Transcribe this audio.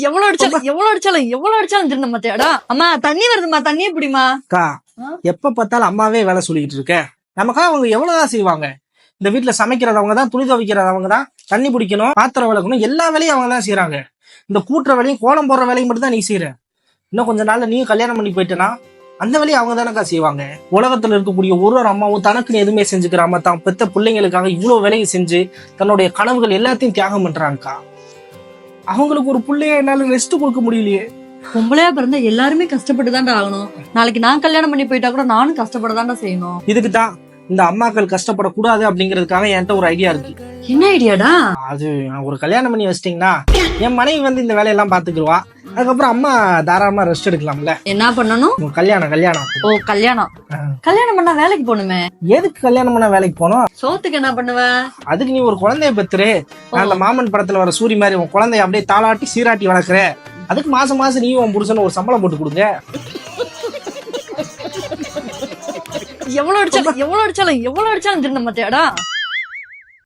எவ்வளவு அடிச்சாலும் திருந்த மாட்டியாடா. அம்மா தண்ணி வருதுமா, தண்ணியே பிடிமா. அக்கா எப்ப பார்த்தாலும் அம்மாவே வேலை சொல்லிட்டு இருக்க. நமக்காக அவங்க எவ்வளவுதான் செய்வாங்க. இந்த வீட்டுல சமைக்கிறவங்க தான், துணி துவைக்கிறவங்க தான், தண்ணி பிடிக்கணும், பாத்திரம் விளக்கணும், எல்லா வேலையும் அவங்க தான் செய்யறாங்க. இந்த கூட்டுற வேலையும் கோலம் போடுற வேலையும் மட்டும் தான் நீ செய்யற. இன்னும் கொஞ்ச நாள்ல நீ கல்யாணம் பண்ணி போயிட்டேன்னா அந்த வேலையை அவங்க தானக்கா செய்வாங்க. உலகத்துல இருக்கக்கூடிய ஒரு அம்மாவும் தனக்குன்னு எதுவுமே செஞ்சுக்கிறாம தான் பெத்த பிள்ளைங்களுக்காக இவ்வளவு வேலையை செஞ்சு தன்னுடைய கனவுகள் எல்லாத்தையும் தியாகம் பண்றாங்கக்கா. அவங்களுக்கு ஒரு பிள்ளைய என்னால ரெஸ்ட் கொடுக்க முடியலையே. பொம்பளையா பிறந்தா எல்லாருமே கஷ்டப்பட்டுதான்டா ஆகணும். நாளைக்கு நான் கல்யாணம் பண்ணி போயிட்டா கூட நானும் கஷ்டப்படதான்டா செய்யணும். இதுக்குதான் இந்த அம்மாக்கள் கஷ்டப்படக்கூடாது அப்படிங்கிறதுக்காக என்கிட்ட ஒரு ஐடியா இருக்கு. என்ன ஐடியாடா? அது ஒரு கல்யாணம் பண்ணி வச்சிட்டீங்கன்னா என் மனைவி வந்து இந்த வேலையெல்லாம் பாத்துக்குருவா. அதுக்கப்புறம் அம்மா தாராளமா ரெஸ்ட் எடுக்கலாம்ல. என்ன பண்ணணும்? கல்யாணம். ஓ கல்யாணம். கல்யாணம் பண்ணா வேலைக்கு போகணுமே. எதுக்கு கல்யாணம் பண்ணா வேலைக்கு போகணும்? சோத்துக்கு என்ன பண்ணுவ? அதுக்கு நீ ஒரு குழந்தைய பெத்துரு. அந்த மாமன் படத்துல வர சூரி மாதிரி உன் குழந்தைய அப்படியே தாளாட்டி சீராட்டி வளர்க்குற. அதுக்கு மாசம் நீ உன் புருஷன் ஒரு சம்பளம் போட்டு கொடுங்க. எவ்வளவு அடிச்சாலும் திருந்த மாட்டியாடா.